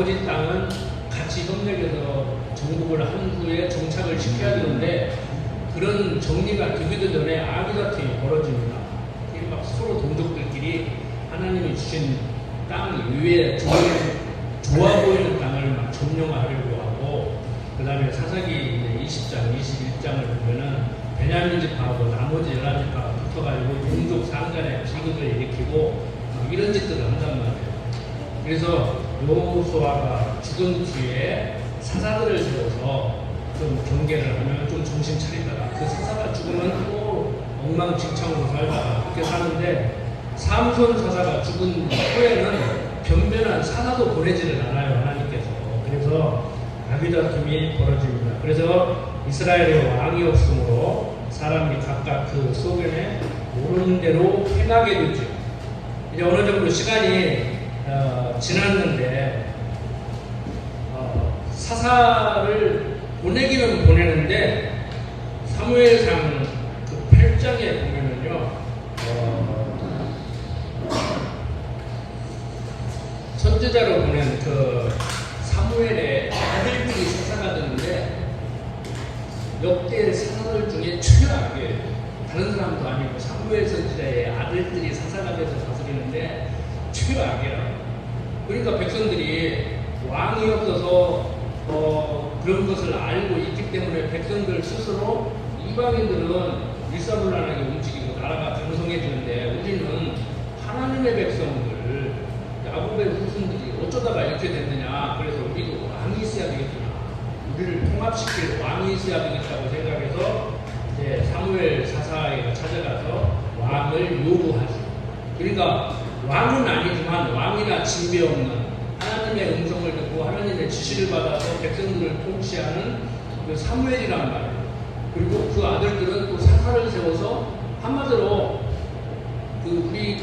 나머지 땅은 같이 협력해서 정복을 한 후에 정착을 시켜야 되는데 그런 정리가 되기도 전에 아비 다툼이 벌어집니다. 이게 막 서로 동족들끼리 하나님이 주신 땅 위에 좋아 보이는 땅을 막 점령하려고 하고, 그 다음에 사사기 20장, 21장을 보면은 베냐민 집하고 나머지 11집하고 붙어가지고 동족 상간의 비극을 일으키고 이런 짓들을 한단 말이에요. 그래서 여호수아가 죽은 뒤에 사사들을 세워서 좀 경계를 하면 좀 정신 차리다가 그 사사가 죽으면 또 엉망진창으로 살다가 그렇게 사는데, 삼손 사사가 죽은 후에는 변변한 사사도 보내지를 않아요, 하나님께서. 그래서 아비다툼이 벌어집니다. 그래서 이스라엘의 왕이 없으므로 사람이 각각 그 소견에 모르는 대로 행하게 되죠. 이제 어느 정도 시간이 지났는데 사사를 보내기는 보내는데 사무엘상 그 8장에 보면은요, 선지자로 보낸 그 사무엘의 아들들이 사사가 되는데 역대 사사들 중에 최악이에요. 다른 사람도 아니고 사무엘 선지자의 아들들이 사사가 돼서 다스리는데 최악이에요. 그러니까 백성들이 왕이 없어서 그런 것을 알고 있기 때문에 백성들 스스로 이방인들은 일사불란하게 움직이고 나라가 강성해지는데 우리는 하나님의 백성들 야곱의 후손들이 어쩌다가 이렇게 됐느냐, 그래서 우리도 왕이 있어야 되겠구나, 우리를 통합시킬 왕이 있어야 되겠다고 생각해서 이제 사무엘 사사가 찾아가서 왕을 요구하죠. 그러니까 왕은 아니지만 왕이나 진배 없는 하나님의 음성을 듣고 하나님의 지시를 받아서 백성들을 통치하는 그 사무엘이란 말이에요. 그리고 그 아들들은 또 사사를 세워서 한마디로 우리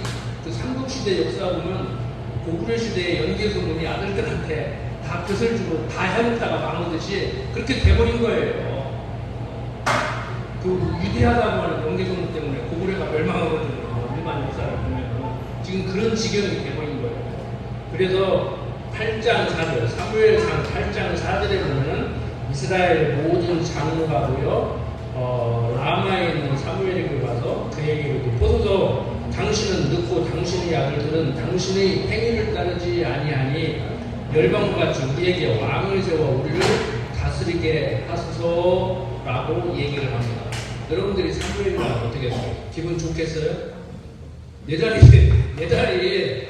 삼국시대 역사 보면 고구려시대의 연개소문이 아들들한테 다 벼슬 주고 다 해먹다가 망하듯이 그렇게 돼버린 거예요. 그 위대하다고 하는 연개소문 때문에 고구려가 멸망하거든요. 일반 역사를 보면 지금 그런 지경이 돼버린 거예요. 그래서 8장 4절, 사무엘상 8장 4절에 보면은 이스라엘 모든 장로가 모여 라마에 있는 사무엘에게 가서 그에게 이르되 보소서, 당신은 늦고 당신의 아들들은 당신의 행위를 따르지 아니하니 열방과 같이 우리에게 왕을 세워 우리를 다스리게 하소서라고 얘기를 합니다. 여러분들이 사무엘이라 어떻게 했어요? 기분 좋겠어요? 내 자리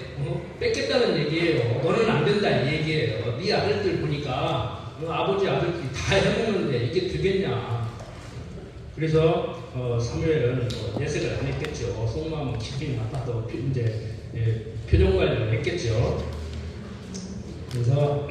뺏겠다는 얘기예요. 너는 안 된다 이 얘기예요. 네 아들들 보니까 아버지 아들들이 다 해먹는데 이게 되겠냐. 그래서 사무엘은 내색을 안 했겠죠. 속마음은 깊이 나빠도 이제 표정 관리를 했겠죠. 그래서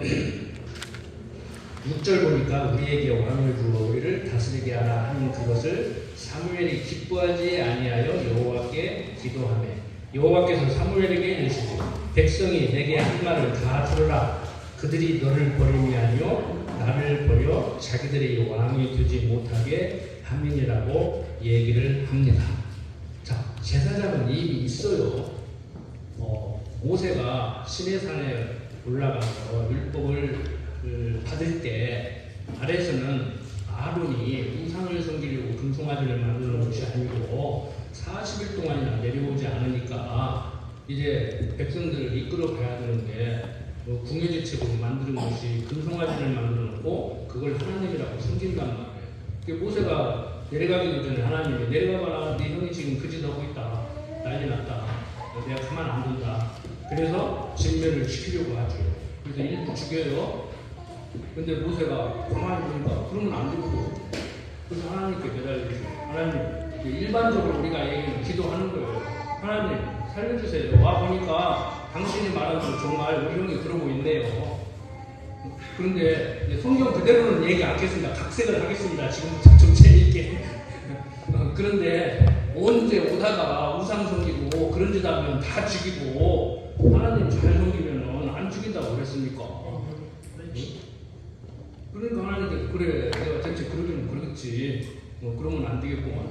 6절 보니까 우리에게 왕을 주어 우리를 다스리게 하라 하는 그것을 사무엘이 기뻐하지 아니하여 여호와께 기도하며 여호와께서 사무엘에게 이르시되 백성이 내게 한 말을 다 들으라. 그들이 너를 버림이 아니요 나를 버려 자기들의 왕이 되지 못하게 함이니라고 얘기를 합니다. 자, 제사장은 이미 있어요. 모세가 시내산에 올라가서 율법을 받을 때 아래에서는 아론이 우상을 섬기려고 금송아지를 만드는 것이 아니고 40일 동안이나 내려오지 않으니까 이제 백성들을 이끌어 가야 되는데 궁예지책으로 만드는 것이 금송아지를 만들어 놓고 그걸 하나님이라고 섬긴단 말이에요. 모세가 내려가기도 전에 하나님이 내려가봐라, 네 형이 지금 그 짓 하고 있다, 난리 났다, 내가 가만 안 둔다. 그래서 진멸을 시키려고 하죠. 그래서 일부 죽여요. 근데 모세가 가만히 보니까 그러면 안 되고, 그래서 하나님께 매달리죠. 하나님, 일반적으로 우리가 얘기는 기도하는 거예요. 하나님 살려주세요. 와 보니까 당신이 말한 건 정말 우리 형이 그러고 있네요. 그런데 성경 그대로는 얘기 않겠습니다. 각색을 하겠습니다. 지금부터 좀 재미있게. 그런데 언제 오다가 우상 섬기고 그런 짓 하면 다 죽이고 하나님 잘 섬기면은 안 죽인다고 그랬습니까? 그러니까 하나님께 그래, 내가 대체 그러기는 그러겠지. 그러면 안 되겠구만.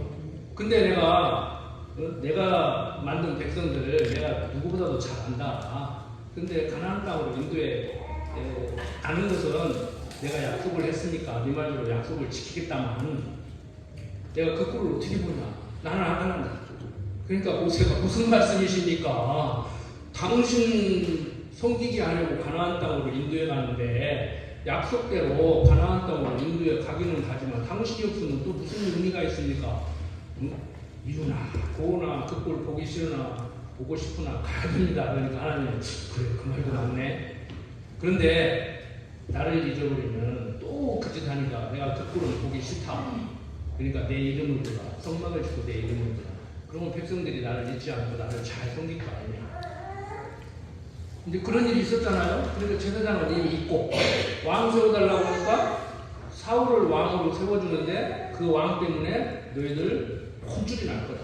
근데 내가 만든 백성들을 내가 누구보다도 잘 안다. 근데 가나안 땅으로 인도해 가는 것은 내가 약속을 했으니까 네 말대로 약속을 지키겠다만 내가 그 꼴을 어떻게 보냐. 나는 안 간다. 그러니까 모세가 무슨 말씀이십니까? 당신 섬기게 하려고 가나안 땅으로 인도해 가는데 약속대로 가나안 땅으로 인도해 가기는 가지만 당신이 없으면 또 무슨 의미가 있습니까? 이루나 고나 그 꼴 보기 싫으나 보고 싶으나 가야 됩니다. 그러니까 하나님 그래 그 말도 맞네. 그런데 나를 잊어버리면 또 그 짓 하니까 내가 그 꼴을 보기 싫다. 그러니까 내 이름을 두라. 성막을 짓고 내 이름을 두라. 그러면 백성들이 나를 잊지 않고 나를 잘 섬길 거 아니냐. 근데 그런 일이 있었잖아요. 그러니까 제사장은 이미 있고 왕 세워달라고 하니까 사울을 왕으로 세워주는데 그 왕 때문에 너희들 혼쭐이 날 거다.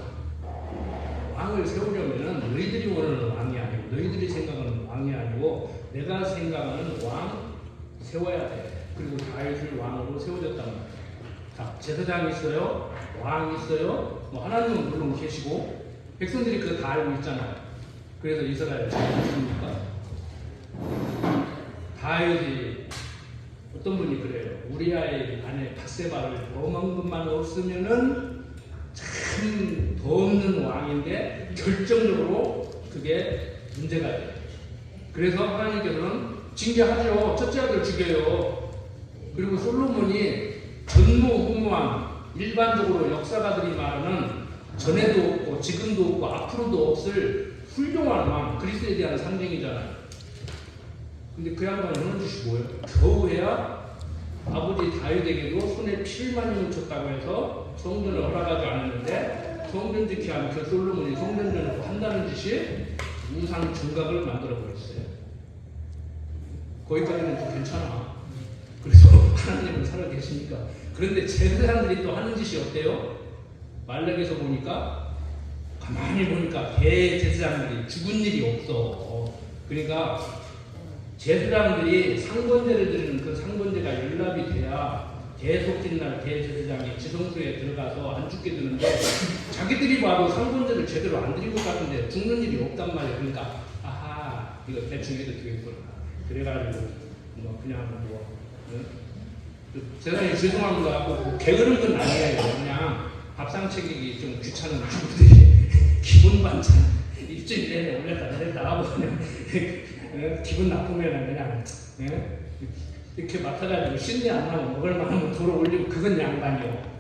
왕을 세우려면 너희들이 원하는 왕이 아니고 너희들이 생각하는 왕이 아니고 내가 생각하는 왕 세워야 돼. 그리고 다윗을 왕으로 세워줬단 말이야. 자, 제사장이 있어요. 왕이 있어요. 뭐 하나님은 물론 계시고 백성들이 그거 다 알고 있잖아요. 그래서 이스라엘 잘 믿습니까? 다윗이 어떤 분이 그래요. 우리아의 아내 밧세바를 범한 것만 없으면은 참 더 없는 왕인데 결정적으로 그게 문제가 돼요. 그래서 하나님께서는 징계하죠. 첫째 아들 죽여요. 그리고 솔로몬이 전무후무한 일반적으로 역사가들이 말하는 전에도 없고 지금도 없고 앞으로도 없을 훌륭한 왕, 그리스도에 대한 상징이잖아요. 근데 그 양반이 하는 짓이 뭐예요? 겨우해야 아버지 다윗에게도 손에 피를 많이 묻혔다고 해서 성전을 허락하지 않았는데 성전 지키 하면 그 솔로몬이 성전전을 한다는 짓이 우상 중각을 만들어 버렸어요. 거기까지는 또 괜찮아. 그래서 하나님은 살아계십니까? 그런데 제사장들이 또 하는 짓이 어때요? 말라기서 보니까 가만히 보니까 대제사장들이 죽은 일이 없어. 그러니까 제사장들이 상번제를 드리는 그 상번제가 연락이 돼야 대속진 날 대제사장이 지성소에 들어가서 안 죽게 되는데 자기들이 봐도 상번제를 제대로 안 드린 것 같은데 죽는 일이 없단 말이야. 그러니까 아하 이거 대충 해도 되겠구나. 그래가지고 뭐 그냥 뭐 세상에 죄송합니다 하고 뭐 게으른 건 아니에요. 그냥 밥상 챙기기 좀 귀찮은 주부들이 기본 반찬 일주일 내내 올렸다 내렸다 하고 그냥 기분 나쁘면 그냥 이렇게 맡아가지고 신내 안 나면 먹을 만하면 돌아 올리고 그건 양반이요.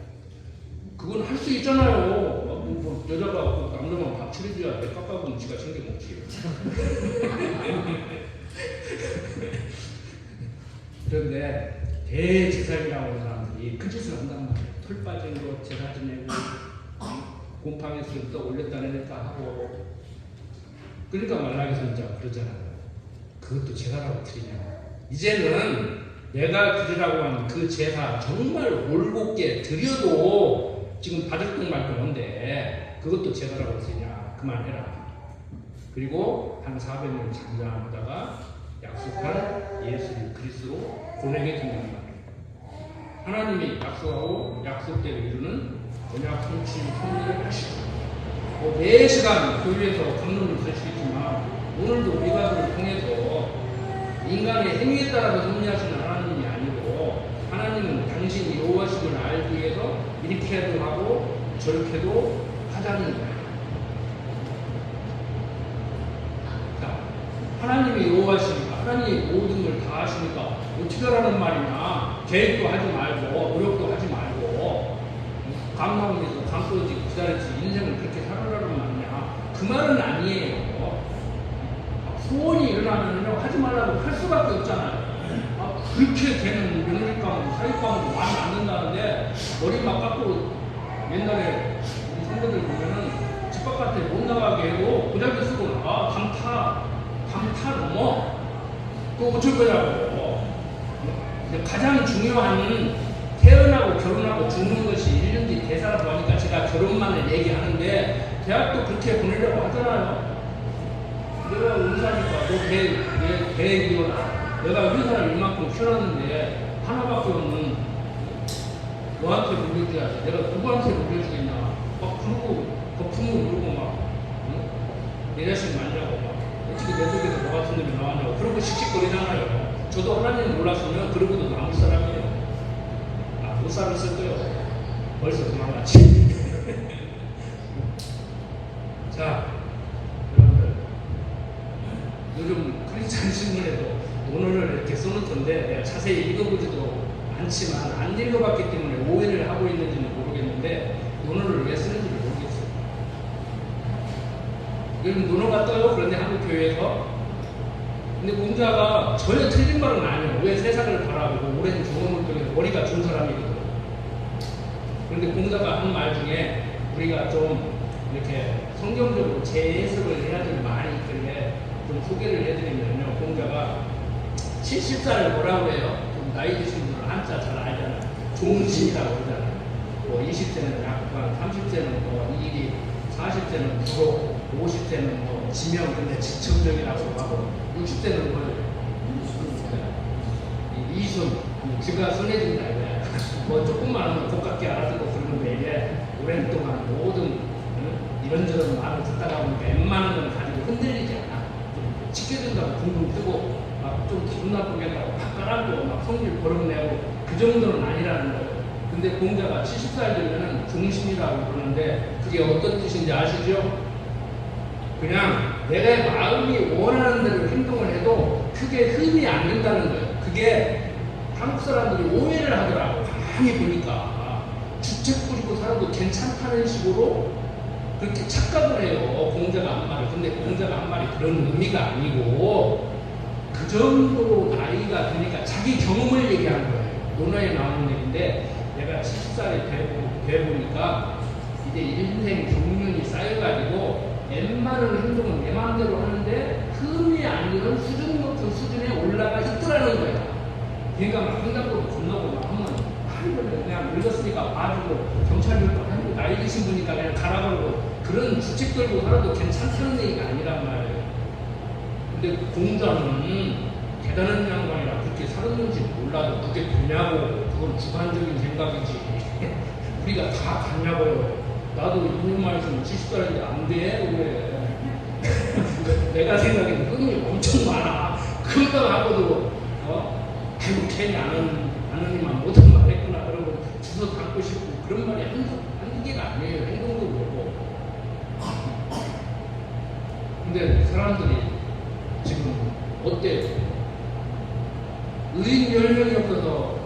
그건 할 수 있잖아요. 뭐 여자가 남자만 밥 차려줘야 돼. 깎아보면 지가 챙겨 먹지. 그런데 대제사장이라고 하는 사람들이 그 짓을 한단 말이에요. 털 빠진 거 제사 지내고 곰팡이스를 또 올렸다 내렸다 하고. 그러니까 말라기서 이제 그러잖아요. 그것도 제사라고 드리냐. 이제는 내가 드리라고 하는 그 제사 정말 올곧게 드려도 지금 바들동 말도 온데 그것도 제사라고 드리냐. 그만해라. 그리고 한 400년 잠잠하다가 약속한 예수 그리스도 보내게 된다는 말이에요. 하나님이 약속하고 약속대로 이루는 언약 성취 성리를 하시고 매 시간 교회에서 강론을 드시겠지만 오늘도 우리가들을 통해서 인간의 행위에 따라서 섭리하시는 하나님이 아니고 하나님은 당신이 여호와심을 알기 위해서 이렇게도 하고 저렇게도 하자는 거예요. 자, 하나님이 여호와시니까 하나님이 모든 걸 다 하시니까 어떻게 하라는 말이냐. 계획도 하지 말고 노력도 하지 말고 강남에서 강도지 기다렸지 인생을 그렇게 살아라는 말이냐. 그 말은 아니에요. 소원이 일어나면요 하지 말라고 할 수밖에 없잖아요. 그렇게 되는 명리감은 사익감은 많이 안 된다는데 머리 막 깎고 옛날에 우리 선배들 보면은 집 바깥에 못 나가게 해도 고자기 쓰고 강타 넘어 또 어쩔 거냐고. 가장 중요한 태어나고 결혼하고 죽는 것이 1년 뒤 대사라고 하니까 제가 결혼만을 얘기하는데 대학도 그렇게 보내려고 하잖아요. 내가 의사니까 너 배 일어나. 내가 회사를 이만큼 키워놨는데 하나밖에 없는 너한테 물려줘야지. 내가 누구한테 물려주겠냐. 막 그러고 거품을 물고 막 내 자식 말냐고 막 어떻게 내 속에서 너 같은 놈이 나왔냐고 그러고 씩씩거리잖아요. 저도 하나님 몰랐으면 그러고도 남을 사람이에요. 아, 못 살았을 거예요. 벌써 도망갔지. 자, 여러분들, 요즘 크리스찬 신문에도 논어를 이렇게 써놓던데 내가 자세히 읽어보지도 않지만 안 읽어봤기 때문에 오해를 하고 있는지는 모르겠는데 논어를 왜 쓰는지를 모르겠어요. 요즘 논어가 떠요. 그런데 한국 교회에서. 근데 공자가 전혀 틀린 말은 아니에요. 왜 세상을 바라보고 오랜 경험을 통해 머리가 좋은 사람이거든. 그런데 공자가 한 말 중에 우리가 좀 이렇게 성경적으로 재해석을 해야 될 말이 있길래 좀 소개를 해드리면요. 공자가 70살을 뭐라고 해요? 좀 나이 드신 분은 한자 잘 알잖아요. 종신이라고 그러잖아요. 뭐 20세는 약관, 30세는 뭐 일이, 40세는 부록, 50세는 뭐 지명, 근데 직천적이라고 하고, 60세는 뭐 이순, 지가 순해진다 이거야. 뭐 조금만 하면 고깝게 알아듣고 그러는데 이게 오랜 동안 모든 이런저런 말을 듣다가 보니까 웬만한 건 가지고 흔들리지 않아. 좀 지켜준다고 붕붕 뜨고 막 좀 기분 나쁘게 한다고 막 깔아고 막 성질 버럭내고 그 정도는 아니라는 거예요. 근데 공자가 70살 되면은 중심이라고 그러는데 그게 어떤 뜻인지 아시죠? 그냥 내가 마음이 원하는 대로 행동을 해도 크게 흠이 안 된다는 거예요. 그게 한국 사람들이 오해를 하더라고. 가만히 보니까 주책 부리고 살아도 괜찮다는 식으로 그렇게 착각을 해요. 공자가 한 말을. 근데 공자가 한 말이 그런 의미가 아니고 그 정도로 나이가 되니까 자기 경험을 얘기한 거예요. 논어에 나오는 얘기인데 내가 70살이 돼보니까 이제 인생 경륜이 쌓여가지고 웬만한 행동은 내 마음대로 하는데 흠이 아니면 수준 높은 수준에 올라가 있더라는 거야. 그러니까 막 횡단보도 건너고 막 하면 그냥 늙었으니까 봐주고 경찰들도 하고 나이 드신 분이니까 그냥 가라고 그런 주책 들고 살아도 괜찮다는 얘기가 아니란 말이에요. 근데 공자는 대단한 양반이라 그렇게 살았는지 몰라도 그게 되냐고. 그건 주관적인 생각이지. 우리가 다 갔냐고요. 나도 2년 만에 있으면 70살인데 안 돼. 왜? 내가 생각에는 흠이 엄청 많아. 그러다 하고도 아이고 괜히 아는 모든 말 했구나. 그러고 주워 담고 싶고 그런 말이 한계가 아니에요. 행동도 그렇고. 근데 사람들이 지금 어때요? 의인 10명이 없어서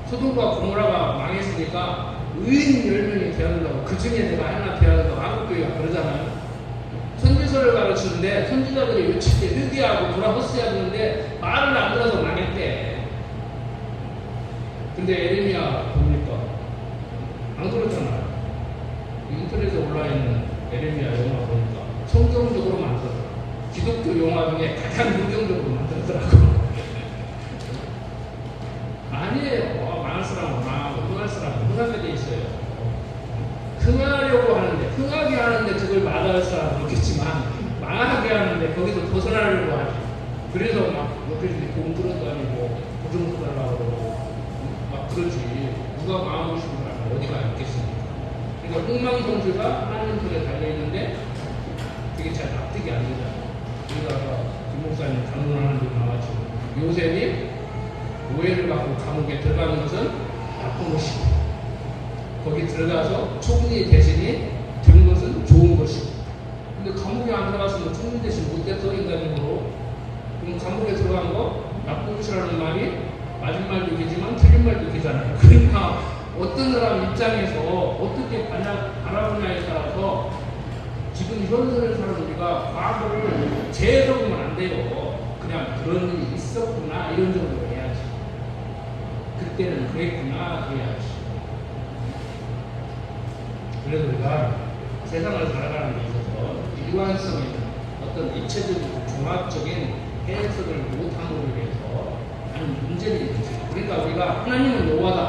소돔과 고모라가 망했으니까 의인 10명이 되어야 된다고, 그 중에 내가 하나 되어야 된다고 한국교회가 그러잖아요. 선지서를 가르치는데 선지자들이 외칠 때 회개하고 돌아섰어야 되는데 말을 안 들어서 망했대. 근데 에레미야 봅니까? 안 그렇잖아요. 인터넷에 올라있는 에레미야 영화 보니까 성경적으로 만들었더라고. 기독교 영화 중에 가장 긍정적으로 만들었더라고. 아니에요. 망할 사람은 망하고 흥할 사람은 흥하게 돼 있어요. 흥하려고 하는데, 흥하게 하는데 그걸 마다할 사람은 없겠지만 망하게 하는데 거기서 벗어나려고 하지. 그래서 막 옆에 공들어도 아니고 고정도 달라고 그러고 막 그러지. 누가 망하고 싶은 사람은 어디가 있겠습니까? 그러니까 흥망성쇠가 하나님 손에 달려있는데 그게 잘 납득이 안 되잖아요. 그러다가 김 목사님 강론하는 데 나왔죠. 요셉이 오해를 받고 감옥에 들어가는 것은 나쁜 것이고, 거기 들어가서 총리 대신이 된 것은 좋은 것이고. 근데 감옥에 안 들어갔으면 총리 대신 못됐어, 인간적으로. 그럼 감옥에 들어간 거 나쁜 것이라는 말이 맞은 말도 되지만 틀린 말도 되잖아요. 그러니까 어떤 사람 입장에서 어떻게 바라보냐에 따라서 지금 현세를 사는 우리가 과거를 재해석하면 안 돼요. 그냥 그런 일이 있었구나 이런 정도로 해야지. 그때는 그랬구나 그래야지. 그래서 우리가 세상을 살아가는 데 있어서 일관성 있는 어떤 입체적이고 종합적인 해석을 못함으로 인해서 많은 문제들이 있죠. 그러니까 우리가 하나님은 여호와다,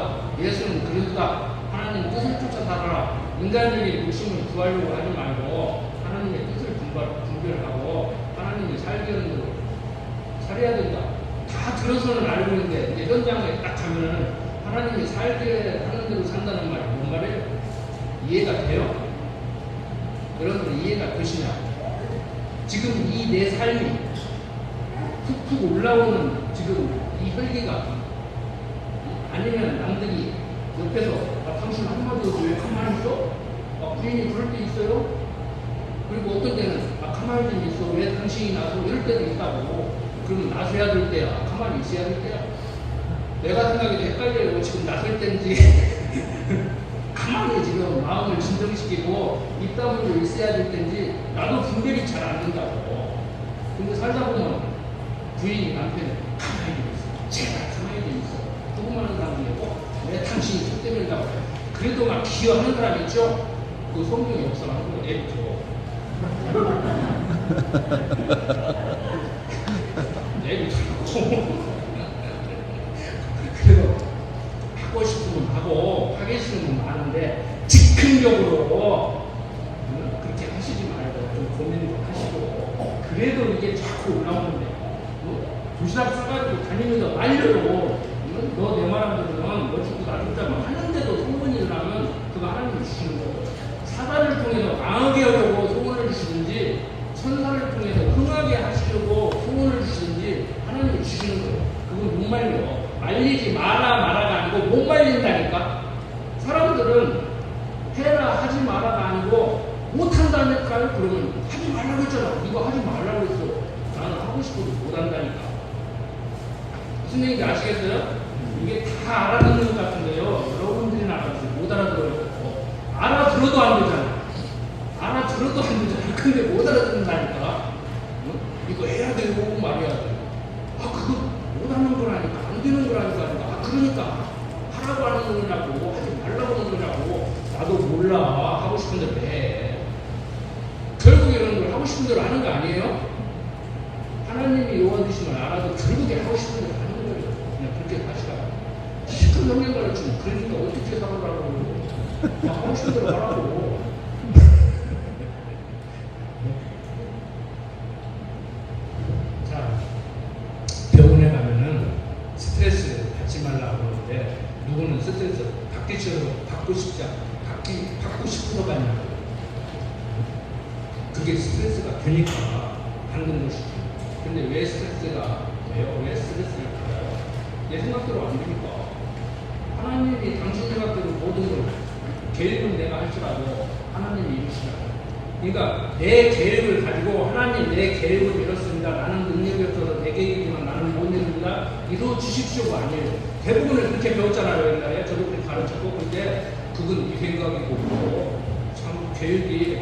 예수는 그리스도다, 하나님 뜻을 쫓아 살아라, 인간적인 욕심을 구하려고 하지 말고 하나님의 뜻을 분별하고 하나님이 살게 하는 대로 살아야 된다. 다 들어서는 알고 있는데 이제 현장에 딱 가면은 하나님이 살게 하는 대로 산다는 말이 뭔 말이에요? 이해가 돼요? 여러분들 이해가 되시냐? 지금 이 내 삶이 툭툭 올라오는 지금 이 혈기가 아니면 남들이 옆에서 당신 한마디도 왜 가만히 있어? 부인이 그럴 때 있어요? 그리고 어떤 때는 가만히 좀 있어 왜 당신이 나서 이럴 때도 있다고. 그러면 나서야 될 때야 가만히 있어야 될 때야. 내가 생각해도 헷갈려요. 지금 나설 때인지 가만히 지금 마음을 진정시키고 입다물고 있어야 될 때인지 나도 분별이 잘 안 된다고. 근데 살다 보면 부인이 남편을 가만히 좀 있어 제발 가만히 좀 있어 조그마한 사람이고 왜 당신이 속 때문이라고 해. 그래도 막 기여하는 사람 있죠? 그 성경에 없어라는 거 내비죠. 내비죠. 그래서 하고 싶으면 하고 하기 싫으면 하는데 즉흥적으로 그렇게 하시지 말고 좀 고민도 하시고. 그래도 이게 자꾸 올라오는데 도시락 싸가지고 다니면서 말려도 너 내 말 안 들으면 너 죽고 나 죽자만 하는데도 소문이 나면 그거 하나님이 주시는 거고, 사단을 통해서 강하게 하려고 소문을 주시든지 천사를 통해서 흥하게 하시려고 소문을 주시든지 하나님이 주시는 거예요. 그건 못 말려. 말리지 마라가 아니고 못 말린다니까. 사람들은 해라 하지 마라가 아니고 못한다니까요. 그러면 하지 말라고 했잖아. 이거 하지 말라고 했어. 나는 하고 싶어도 못한다니까. 무슨 얘기인지 아시겠어요? 이게 다 알아듣는 것 같은데요. 여러분들이 알아듣지 못 알아들어요. 알아들어도 안 되잖아. 알아들어도 안 되잖아. 근데 못 알아듣는다니까. 응? 이거 해야 되고 말해야 되고. 그거 못하는 거라니까. 안 되는 거라니까. 그러니까 하라고 하는 거냐고 하지 말라고 하는 거냐고. 나도 몰라. 하고 싶은 대로 해. 결국 이런 걸 하고 싶은 대로 하는 거 아니에요? 하나님이 요한 주신 걸 알아도 결국에 하고 싶은 대로 하는 거예요. 그냥 그렇게 가시라. 시큰 성경 가르치면 그러니까 어떻게 살아라고. 하고 싶은 대로 하라고. 자, 병원에 가면은 스트레스 받지 말라고 그러는데 누구는 스트레스 받고 싶어서 가냐고. 그게 스트레스가 되니까 받는 것이죠. 근데 왜 스트레스가 돼요? 왜 스트레스를 받아요? 내 생각대로 안 되니까. 하나님이 당신 생각대로 모든 걸 계획은 내가 할지라도 하나님이 이루시라고. 그러니까 내 계획을 가지고 하나님 내 계획을 이뤘습니다. 나는 능력이 없어서 내 계획이지만 나는 못 이룹니다. 이루 주십시오가 아니에요. 대부분을 그렇게 배웠잖아요. 옛날에 저도 그렇게 가르쳤고. 근데 그건 네 생각이고 참 계획이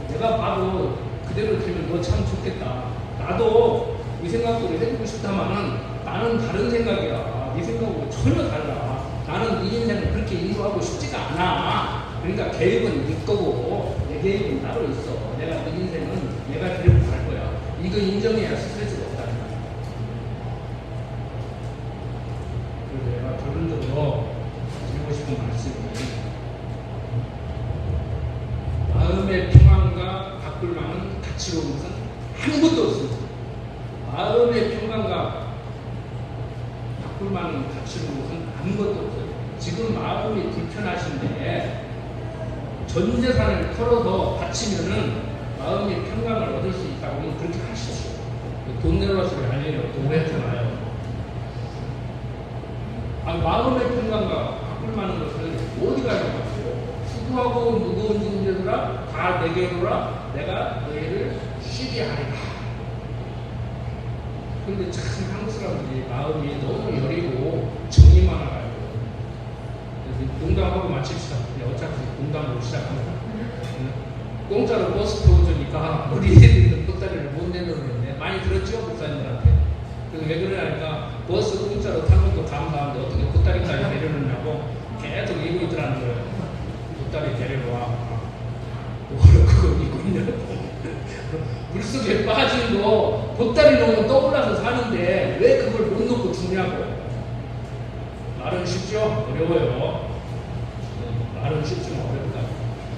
내가 봐도 그대로 되면 너 참 좋겠다. 나도 이 생각대로 해주고 싶다마는 나는 다른 생각이야. 네 생각하고 전혀 달라. 나는 네 인생을 그렇게 인도하고 싶지가 않아. 그러니까 계획은 네 거고 내 계획은 따로 있어. 내가 네 인생은 내가 데리고 갈 거야. 이거 인정해야 스트레스가 없다는 거야. 그래서 내가 결론적으로 드리고 싶은 말씀이 마음의 평안과 바꿀만한 가치로운 것은 아무것도 없습니다. 마음의 평안과 바꿀만한 가치로운 것은 아무것도 없어요. 지금 마음이 불편하신데 전 재산을 털어서 바치면은 마음의 평강을 얻을 수 있다고 하면 그렇게 하십시오. 돈 내놓을 소리 아니에요. 또 오해하지 마요. 마음의 평강과 바꿀만한 것을 어디가 있고 수고하고 무거운 짐들아 다 내게로라 내가 너희를 쉬게 하리라. 그런데 참 한국 사람들이 마음이 너무 여리고 정이 많아가지고 농담하고 마칩시다. 어차피 농담으로 시작합니다. 공짜로 버스 태워주니까 우리 애들은 보따리를 못 내놓는데 많이 들었죠? 목사님들한테. 그래서 왜 그러냐니까 버스 공짜로 타는 것도 감사한데 어떻게 보따리까지 내려놓냐고 계속 이고 있더라는 거예요. 보따리 내려놔. 그거 이고 있냐고. 물속에 빠진 거 보따리 놓으면 떠올라서 사는데 왜 그걸 못 놓고 주냐고. 말은 쉽죠? 어려워요. 말은 쉽지만 어렵다.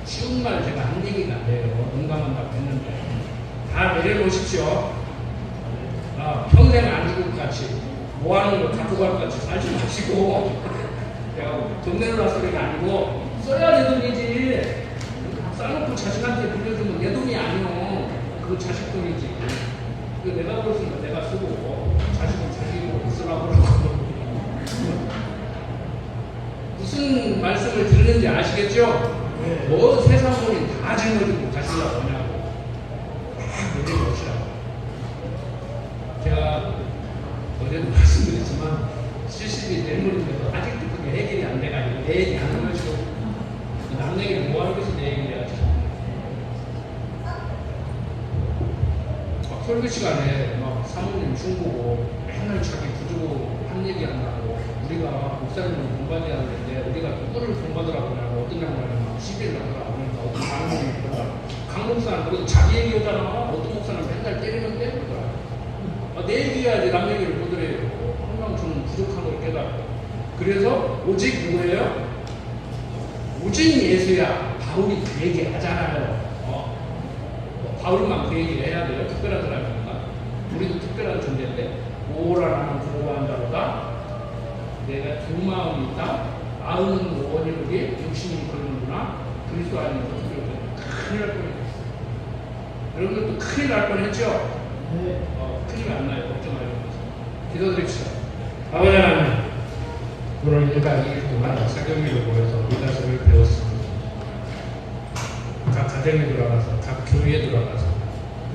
쉬운 말 제가 한 얘기가 안 돼요. 농담한다고 했는데 다 내려놓으십시오. 평생 안 죽을 것 같이 뭐하는 거 갖고 갈 것 같이 살지 마시고 내가 돈 내놓으라 소리가 아니고 써야 내 돈이지. 싸놓고 자식한테 빌려주면 내 돈이 아니오. 그거 자식 돈이지. 그 내가 그랬으니까 내가 쓰고 자식은 자식이 쓰라고 그러고 무슨 말씀을 듣는지 아시겠죠? 뭐 세상 분이 다 짊어지고 가시려고 하냐고 내리고 오시라고. 제가 어제도 말씀드렸지만 70이 내물인데도 아직도 그게 해결이 안 돼가지고 내 얘기 하는 것이고 남 얘기를 뭐 하는 것이 내 얘기를 해야지. 막 설교 시간에 막 사모님 흉보고 맨날 자기 부주고 한 얘기 한다고 우리가 목사님을 공부해야 하는데 우리가 누구를 공부하더라고 하고 어떤 양반이 막 시비를 하더라고. 그러니까 어떤 강목이 그러더라. 강 목사는 그래도 자기 얘기하잖아. 어떤 목사는 맨날 때리는데 그러더라. 내 얘기해야지 남 얘기를 못 들어요. 항상 저는 부족한 걸 깨달아요. 그래서 오직 누구예요? 오직 예수야. 바울이 그 얘기 하잖아요. 바울만 그 얘기를 해야 돼요. 특별한 사람이니까. 우리도 특별한 존재인데 오라 나는 두려워한 자로다. 내가 두 마음이 있다. 마음은 원인으로 육신이 걸리는구나. 그리스도 안에서 큰일 날 뻔했어요. 여러분들도 큰일 날 뻔했죠? 큰일 안 나요. 걱정 말고. 기도드립시다. 아버지 하나님, 오늘 1박 2일 동안 사경위를 모여서 미다서를 배웠습니다. 각 가정에 들어가서 각 교회에 들어가서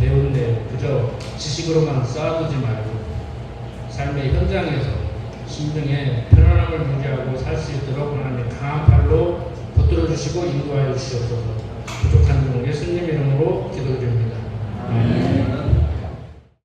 배운 내용 그저 지식으로만 쌓아두지 말고 삶의 현장에서 심령에 편안함을 유지하고 살 수 있도록 하나님의 강한 팔로 붙들어 주시고 인도하여 주시옵소서. 부족한 중 예수님 이름으로 기도드립니다. 아멘.